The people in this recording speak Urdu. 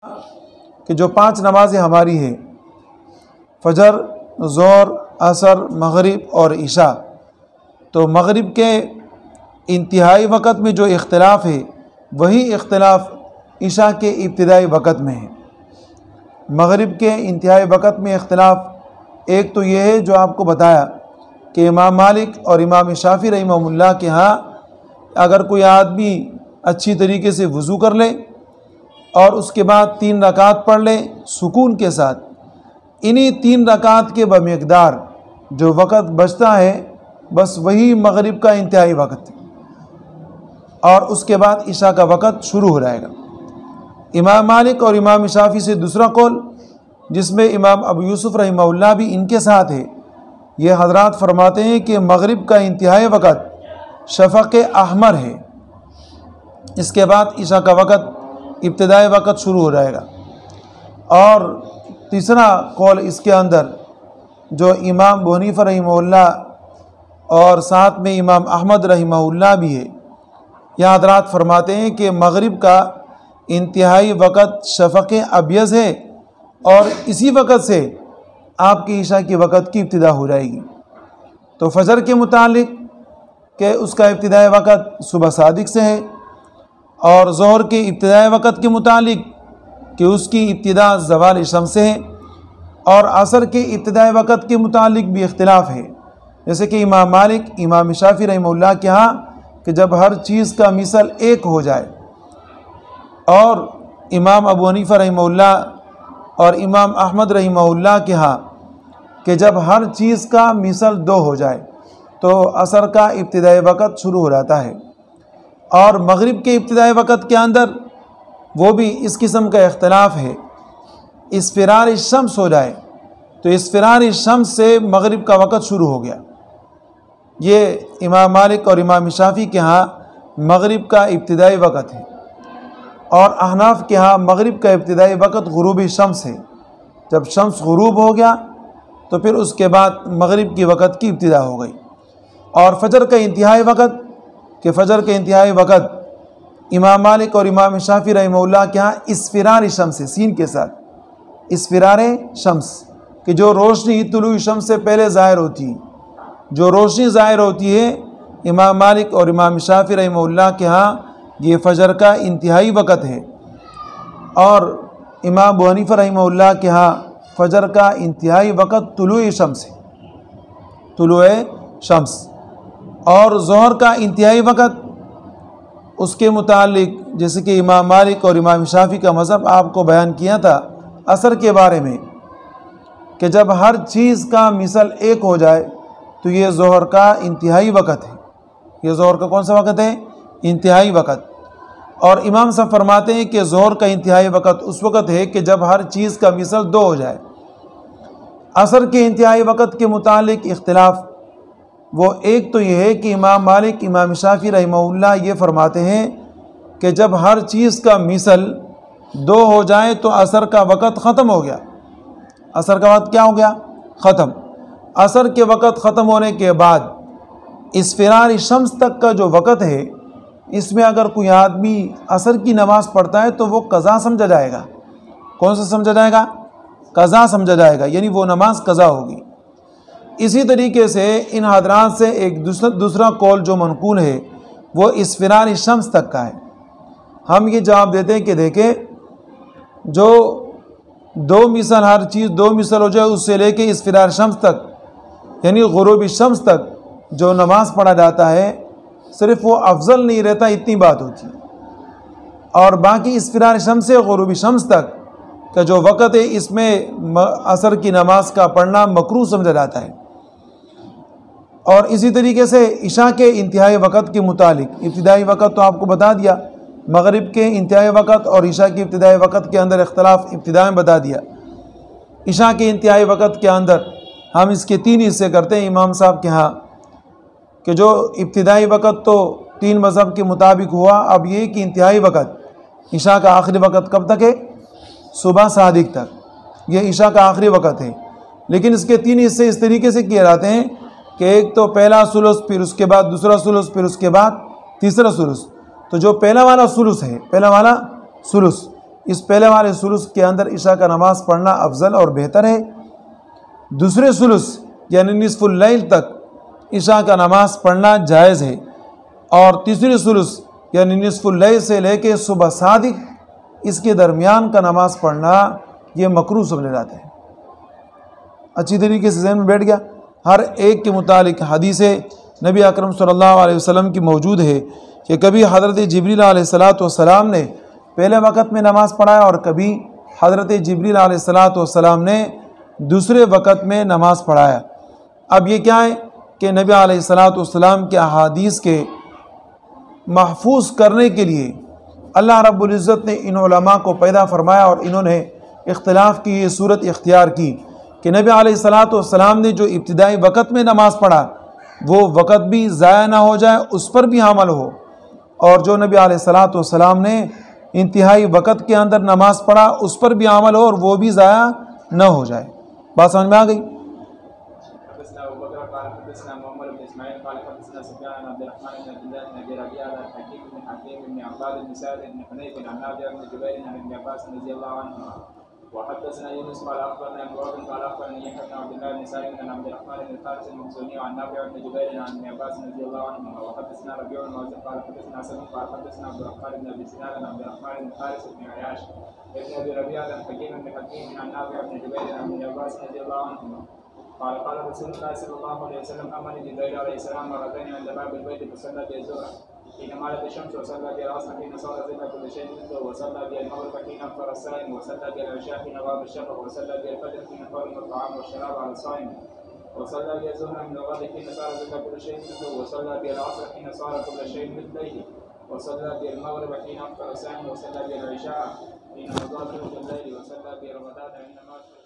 کہ جو 5 نمازیں ہماری ہیں، فجر، ظہر، عصر، مغرب اور عشاء، تو مغرب کے انتہائی وقت میں جو اختلاف ہے وہی اختلاف عشاء کے ابتدائی وقت میں ہے۔ مغرب کے انتہائی وقت میں اختلاف ایک تو یہ ہے جو آپ کو بتایا کہ امام مالک اور امام شافعی رحمہ اللہ کے ہاں اگر کوئی آدمی اچھی طریقے سے وضو کر لے اور اس کے بعد 3 رکعت پڑھ لے سکون کے ساتھ، انہی 3 رکعت کے بمقدار جو وقت بچتا ہے بس وہی مغرب کا انتہائی وقت ہے، اور اس کے بعد عشاء کا وقت شروع ہو جائے گا۔ امام مالک اور امام شافعی سے دوسرا قول، جس میں امام ابو یوسف رحمہ اللہ بھی ان کے ساتھ ہے، یہ حضرات فرماتے ہیں کہ مغرب کا انتہائی وقت شفق احمر ہے، اس کے بعد عشاء کا وقت ابتدائی وقت شروع ہو جائے گا۔ اور تیسرا قول اس کے اندر جو امام ابو حنیفہ رحمہ اللہ اور ساتھ میں امام احمد رحمہ اللہ بھی ہے، یہ حضرات فرماتے ہیں کہ مغرب کا انتہائی وقت شفق ابیض ہے اور اسی وقت سے آپ کی عشاء کی وقت کی ابتدا ہو جائے گی۔ تو فجر کے متعلق کہ اس کا ابتدائی وقت صبح صادق سے ہے، اور ظہر کے ابتدائی وقت کے متعلق کہ اس کی ابتدا زوال شمس سے ہے، اور عصر کے ابتدائی وقت کے متعلق بھی اختلاف ہے، جیسے کہ امام مالک، امام شافعی رحمہ اللہ کے ہاں کہ جب ہر چیز کا مثل ایک ہو جائے، اور امام ابو حنیفہ رحمہ اللہ اور امام احمد رحمہ اللہ کے ہاں کہ جب ہر چیز کا مثل 2 ہو جائے تو عصر کا ابتدائی وقت شروع ہو جاتا ہے۔ اور مغرب کے ابتدائی وقت کے اندر وہ بھی اس قسم کا اختلاف ہے، اصفرار الشمس ہو جائے تو اصفرار الشمس سے مغرب کا وقت شروع ہو گیا۔ یہ امام مالک اور امام شافعی کے ہاں مغرب کا ابتدائی وقت ہے، اور احناف کے ہاں مغرب کا ابتدائی وقت غروب شمس ہے۔ جب شمس غروب ہو گیا تو پھر اس کے بعد مغرب کی وقت کی ابتدا ہو گئی۔ اور فجر کا انتہائی وقت کہ فجر کا انتہائی وقت امام مالک اور امام شافعی رحمہ اللہ کے ہاں اصفرار شمس ہے، سین کے ساتھ، اصفرار شمس، کہ جو روشنی طلوع شمس سے پہلے ظاہر ہوتی ہے، جو روشنی ظاہر ہوتی ہے امام مالک اور امام شافعی رحمہ اللہ کے ہاں یہ فجر کا انتہائی وقت ہے، اور امام ابو حنیفہ رحمہ اللہ کے ہاں فجر کا انتہائی وقت طلوع شمس ہے، طلوع شمس۔ اور ظہر کا انتہائی وقت اس کے متعلق جیسے کہ امام مالک اور امام شافعی کا مذہب آپ کو بیان کیا تھا عصر کے بارے میں، کہ جب ہر چیز کا مثل ایک ہو جائے تو یہ ظہر کا انتہائی وقت ہے۔ یہ ظہر کا کون سا وقت ہے؟ انتہائی وقت۔ اور امام صاحب فرماتے ہیں کہ ظہر کا انتہائی وقت اس وقت ہے کہ جب ہر چیز کا مثل 2 ہو جائے۔ عصر کے انتہائی وقت کے متعلق اختلاف وہ ایک تو یہ ہے کہ امام مالک، امام شافعی رحمہ اللہ یہ فرماتے ہیں کہ جب ہر چیز کا مثل 2 ہو جائے تو عصر کا وقت ختم ہو گیا۔ عصر کا وقت کیا ہو گیا؟ ختم۔ عصر کے وقت ختم ہونے کے بعد اصفرار شمس تک کا جو وقت ہے، اس میں اگر کوئی آدمی عصر کی نماز پڑھتا ہے تو وہ قضا سمجھا جائے گا۔ کون سا سمجھا جائے گا؟ قضا سمجھا جائے گا، یعنی وہ نماز قضا ہوگی۔ اسی طریقے سے ان حضرات سے ایک دوسرا قول جو منقول ہے وہ اصفرار شمس تک کا ہے۔ ہم یہ جواب دیتے ہیں کہ دیکھیں، جو 2 مثل، ہر چیز 2 مثل ہو جائے اس سے لے کے اصفرار شمس تک، یعنی غروب شمس تک جو نماز پڑھا جاتا ہے، صرف وہ افضل نہیں رہتا، اتنی بات ہوتی ہے۔ اور باقی اصفرار شمس سے غروب شمس تک کا جو وقت ہے، اس میں عصر کی نماز کا پڑھنا مکروہ سمجھا جاتا ہے۔ اور اسی طریقے سے عشاء کے انتہائی وقت کے متعلق ابتدائی وقت تو آپ کو بتا دیا، مغرب کے انتہائی وقت اور عشاء کے ابتدائی وقت کے اندر اختلاف ابتدا میں بتا دیا۔ عشاء کے انتہائی وقت کے اندر ہم اس کے 3 حصے کرتے ہیں امام صاحب کے ہاں، کہ جو ابتدائی وقت تو 3 مذہب کے مطابق ہوا، اب یہ کہ انتہائی وقت عشاء کا آخری وقت کب تک ہے؟ صبح صادق تک، یہ عشاء کا آخری وقت ہے۔ لیکن اس کے 3 حصے اس طریقے سے کیے جاتے ہیں کہ ایک تو پہلا ثلث، پھر اس کے بعد دوسرا ثلث، پھر اس کے بعد تیسرا ثلث۔ تو جو پہلا والا ثلث ہے، پہلا والا ثلث، اس پہلے والے ثلث کے اندر عشاء کا نماز پڑھنا افضل اور بہتر ہے۔ دوسرے ثلث یعنی نصف اللیل تک عشاء کا نماز پڑھنا جائز ہے، اور تیسرے ثلث یعنی نصف اللیل سے لے کے صبح صادق اس کے درمیان کا نماز پڑھنا یہ مکروہ سمجھا جاتا ہے۔ اچھی طریقے سے ذہن میں بیٹھ گیا۔ ہر ایک کے متعلق حدیث نبی اکرم صلی اللہ علیہ وسلم کی موجود ہے کہ کبھی حضرت جبریل علیہ السلام نے پہلے وقت میں نماز پڑھایا اور کبھی حضرت جبریل علیہ السلام نے دوسرے وقت میں نماز پڑھایا۔ اب یہ کیا ہے کہ نبی علیہ السلام کے احادیث کے محفوظ کرنے کے لیے اللہ رب العزت نے ان علماء کو پیدا فرمایا، اور انہوں نے اختلاف کی یہ صورت اختیار کی کہ نبی علیہ السلام نے جو ابتدائی وقت میں نماز پڑھا وہ وقت بھی ضائع نہ ہو جائے، اس پر بھی عمل ہو، اور جو نبی علیہ السلام نے انتہائی وقت کے اندر نماز پڑھا اس پر بھی عمل ہو اور وہ بھی ضائع نہ ہو جائے۔ بات سمجھ میں آ گئی؟ وحدثنا يونس قال اخبرنا ابن وهب قال اخبرني يحيى بن عبد الله بن سالم عن عبد الرحمن بن الحارث المخزومي عن نافع بن جبير عن ابن عباس رضي الله عنهما وحدثنا ربيع بن معاذ قال حدثنا سلم قال حدثنا عبد الرحمن بن ابي سنان عن عبد الرحمن بن الحارث بن عياش ابن ابي ربيعه عن حكيم بن حكيم عن نافع بن جبير عن ابن عباس رضي الله عنهما قال قال رسول الله صلى الله عليه وسلم امن جبريل عليه السلام مرتين عند باب البيت فصلى بالظهر حين مالت الشمس وصلى بالعصر حين صار ذكر كل شيء مثله وصلى بالمغرب حين افطر الصائم وصلى بالعشاء حين غاب الشفق وصلى بالفجر حين حرم الطعام والشراب على الصائم وصلى بالظهر من الغد حين صار ذكر كل شيء مثله وصلى بالعصر حين صار كل شيء مثله وصلى بالمغرب حين افطر الصائم وصلى بالعشاء حين مضى ثلث الليل وصلى برمضان حين مات